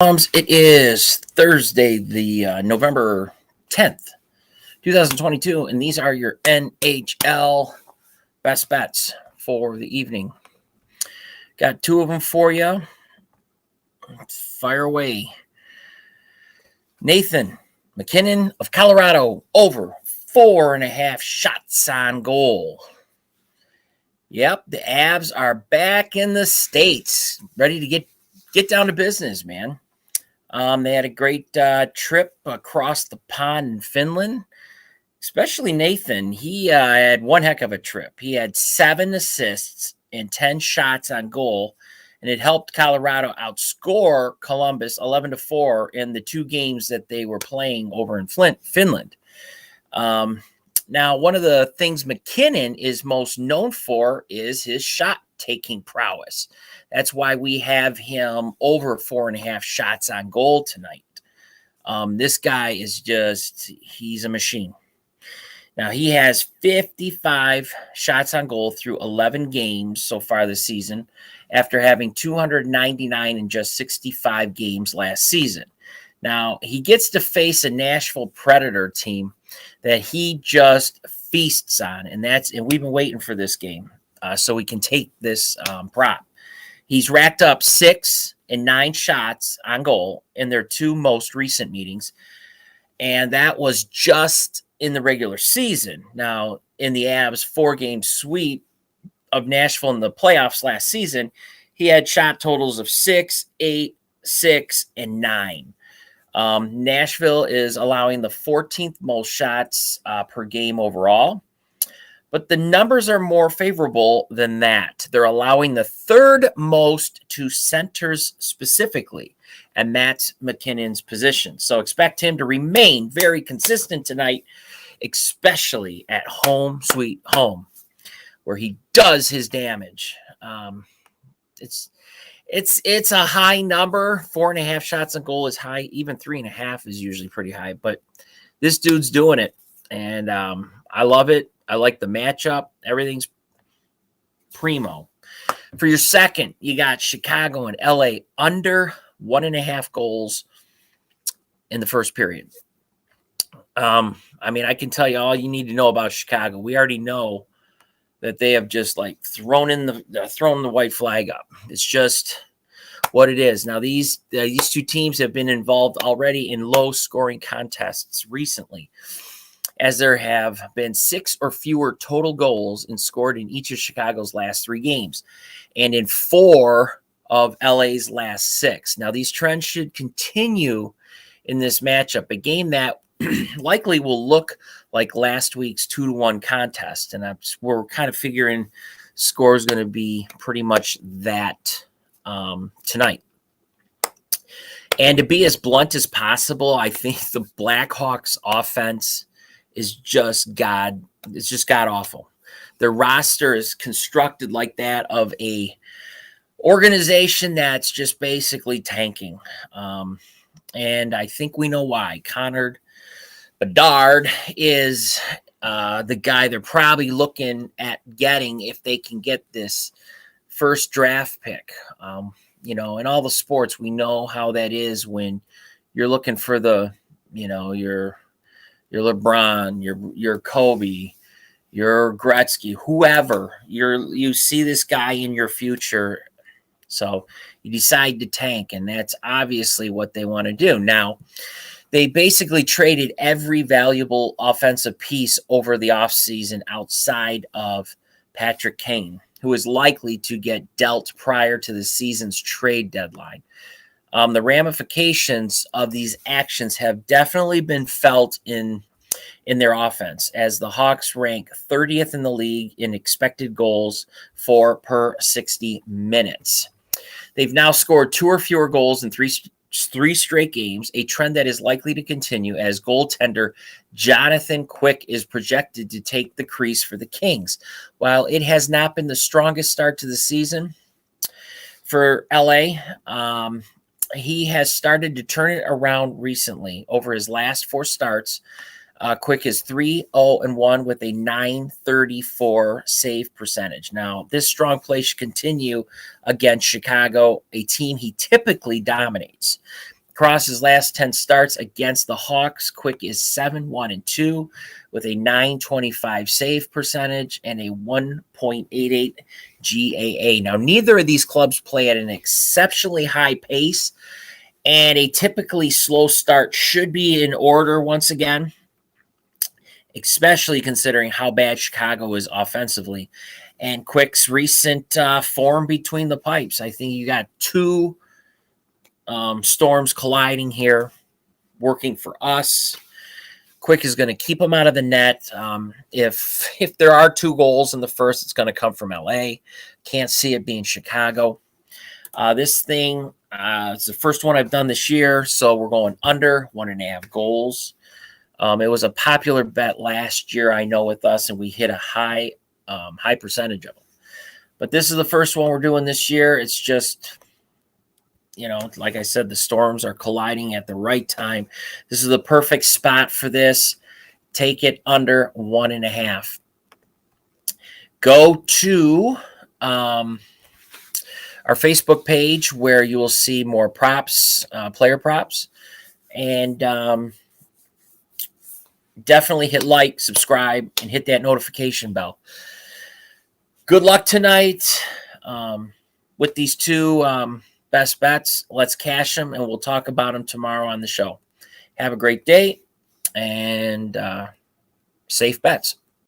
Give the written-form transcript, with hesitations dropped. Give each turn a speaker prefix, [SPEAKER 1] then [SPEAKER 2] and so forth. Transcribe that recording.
[SPEAKER 1] It is Thursday, the November 10th, 2022, and these are your NHL best bets for the evening. Got two of them for you. Let's fire away. Nathan McKinnon of Colorado over 4.5 shots on goal. Yep, the Avs are back in the States, ready to get down to business, man. They had a great trip across the pond in Finland, especially Nathan. He had one heck of a trip. He had 7 assists and 10 shots on goal, and it helped Colorado outscore Columbus 11-4 in the 2 games that they were playing over in Finland. Now, one of the things McKinnon is most known for is his shot-taking prowess. That's why we have him over 4.5 shots on goal tonight. This guy is he's a machine. Now, he has 55 shots on goal through 11 games so far this season, after having 299 in just 65 games last season. Now, he gets to face a Nashville Predator team that he just feasts on, and we've been waiting for this game so we can take this prop. He's racked up 6 and 9 shots on goal in their 2 most recent meetings, and that was just in the regular season. Now, in the Avs 4-game sweep of Nashville in the playoffs last season, he had shot totals of 6, 8, 6, and 9. Nashville is allowing the 14th most shots per game overall, but the numbers are more favorable than that. They're allowing the 3rd most to centers specifically, and that's McKinnon's position. So expect him to remain very consistent tonight, especially at home, sweet home, where he does his damage. It's a high number. 4.5 shots on goal is high. Even 3.5 is usually pretty high. But this dude's doing it, and I love it. I like the matchup. Everything's primo. For your second, you got Chicago and LA under 1.5 goals in the first period. I can tell you all you need to know about Chicago. We already know that they have just thrown the white flag up. It's just what it is. Now, these 2 teams have been involved already in low-scoring contests recently, as there have been 6 or fewer total goals scored in each of Chicago's last 3 games, and in 4 of LA's last 6. Now, these trends should continue in this matchup, a game that likely will look like last week's 2-1 contest, and we're kind of figuring score is going to be pretty much that tonight. And to be as blunt as possible, I think the Blackhawks offense is just god awful. Their roster is constructed like that of a organization that's just basically tanking. And I think we know why. Connor Bedard is the guy they're probably looking at getting if they can get this first draft pick. In all the sports, we know how that is when you're looking for your LeBron, your Kobe, your Gretzky, whoever. You see this guy in your future, so you decide to tank, and that's obviously what they want to do. Now, they basically traded every valuable offensive piece over the offseason outside of Patrick Kane, who is likely to get dealt prior to the season's trade deadline. The ramifications of these actions have definitely been felt in their offense, as the Hawks rank 30th in the league in expected goals for per 60 minutes. They've now scored 2 or fewer goals in three straight games, a trend that is likely to continue as goaltender Jonathan Quick is projected to take the crease for the Kings. While it has not been the strongest start to the season for LA, he has started to turn it around recently. Over his last 4 starts, Quick is 3-0-1 with a .934 save percentage. Now, this strong play should continue against Chicago, a team he typically dominates. Across his last 10 starts against the Hawks, Quick is 7-1-2 with a .925 save percentage and a 1.88 GAA. Now, neither of these clubs play at an exceptionally high pace, and a typically slow start should be in order once again, especially considering how bad Chicago is offensively. And Quick's recent form between the pipes. I think you got two storms colliding here, working for us. Quick is going to keep them out of the net. If there are 2 goals in the first, it's going to come from LA. Can't see it being Chicago. This thing, it's the first one I've done this year, so we're going under 1.5 goals. It was a popular bet last year, I know, with us, and we hit a high percentage of them. But this is the first one we're doing this year. It's just, like I said, the storms are colliding at the right time. This is the perfect spot for this. Take it under 1.5. Go to our Facebook page where you will see more props, player props, and definitely hit like, subscribe, and hit that notification bell. Good luck tonight with these 2 best bets. Let's cash them, and we'll talk about them tomorrow on the show. Have a great day, and safe bets.